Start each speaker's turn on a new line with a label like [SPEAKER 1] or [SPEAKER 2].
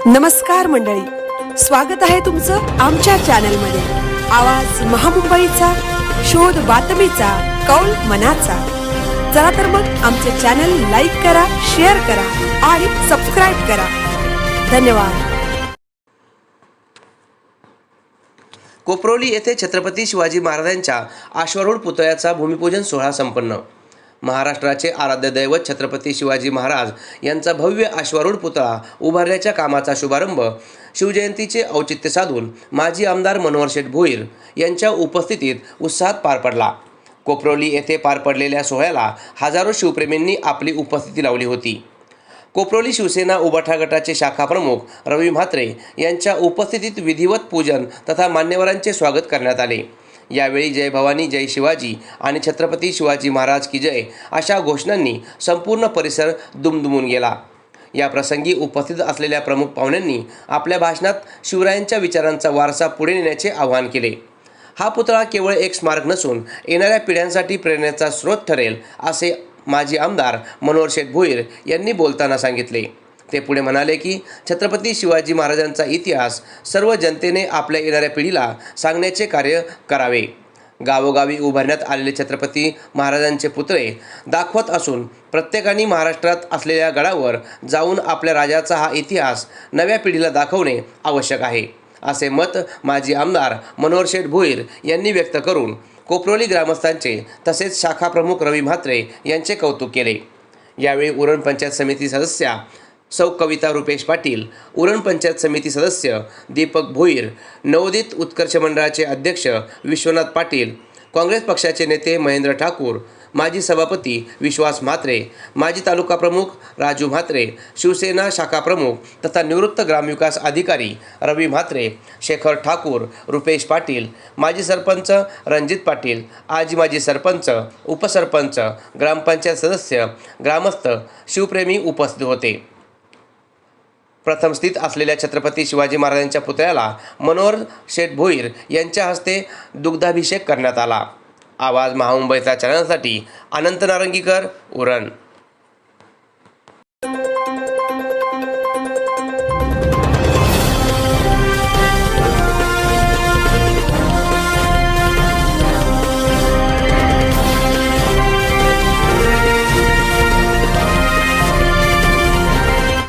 [SPEAKER 1] नमस्कार मंडळी, स्वागत आहे तुमचं आमच्या चॅनलमध्ये। आवाज महामुंबईचा, शोध बातमीचा, कौल मनाचा। चला तर मग आमचे चॅनल लाईक करा, शेअर करा आणि सबस्क्राइब करा। धन्यवाद।
[SPEAKER 2] कोपरोली येथे छत्रपती शिवाजी महाराजांच्या अश्वारूढ पुतळ्याचा भूमिपूजन सोहळा संपन्न। महाराष्ट्राचे आराध्य दैवत छत्रपती शिवाजी महाराज यांचा भव्य अश्वारूढ पुतळा उभारण्याच्या कामाचा शुभारंभ शिवजयंतीचे औचित्य साधून माजी आमदार मनोहर शेठ भोईर यांच्या उपस्थितीत उत्साहात पार पडला। कोपरोली येथे पार पडलेल्या सोहळ्याला हजारो शिवप्रेमींनी आपली उपस्थिती लावली होती। कोपरोली शिवसेना उबाठा गटाचे शाखा प्रमुख रवी म्हात्रे यांच्या उपस्थितीत विधिवत पूजन तथा मान्यवरांचे स्वागत करण्यात आले। यावेळी जय भवानी, जय शिवाजी आणि छत्रपती शिवाजी महाराज की जय अशा घोषणांनी संपूर्ण परिसर दुमदुमून गेला। या प्रसंगी उपस्थित असलेल्या प्रमुख पाहुण्यांनी आपल्या भाषणात शिवरायांच्या विचारांचा वारसा पुढे नेण्याचे आवाहन केले। हा पुतळा केवळ एक स्मारक नसून येणाऱ्या पिढ्यांसाठी प्रेरणेचा स्रोत ठरेल, असे माजी आमदार मनोहर शेठ भोईर यांनी बोलताना सांगितले। ते पुढे म्हणाले की छत्रपती शिवाजी महाराजांचा इतिहास सर्व जनतेने आपल्या येणाऱ्या पिढीला सांगण्याचे कार्य करावे। गावोगावी उभारण्यात आलेले छत्रपती महाराजांचे पुतळे दाखवत असून प्रत्येकाने महाराष्ट्रात असलेल्या गडावर जाऊन आपल्या राजाचा हा इतिहास नव्या पिढीला दाखवणे आवश्यक आहे, असे मत माजी आमदार मनोहर शेठ भोईर यांनी व्यक्त करून कोपरोली ग्रामस्थांचे तसेच शाखा प्रमुख रवी म्हात्रे यांचे कौतुक केले। यावेळी उरण पंचायत समिती सदस्या सौ कविता रुपेश पाटील, उरण पंचायत समिती सदस्य दीपक भोईर, नवोदित उत्कर्ष मंडळाचे अध्यक्ष विश्वनाथ पाटील, काँग्रेस पक्षाचे नेते महेंद्र ठाकूर, माजी सभापती विश्वास म्हात्रे, माजी तालुका प्रमुख राजू म्हात्रे, शिवसेना शाखा प्रमुख तथा निवृत्त ग्रामविकास अधिकारी रवी म्हात्रे, शेखर ठाकूर, रुपेश पाटील, माजी सरपंच रणजित पाटील, आजी माजी सरपंच, उपसरपंच, ग्रामपंचायत सदस्य, ग्रामस्थ, शिवप्रेमी उपस्थित होते। प्रथम स्थित असलेल्या छत्रपती शिवाजी महाराजांच्या पुतळ्याला मनोहर शेठ भोईर यांच्या हस्ते दुग्धाभिषेक करण्यात आला। आवाज महामुंबईचा चॅनलसाठी अनंत नारंगीकर, उरण।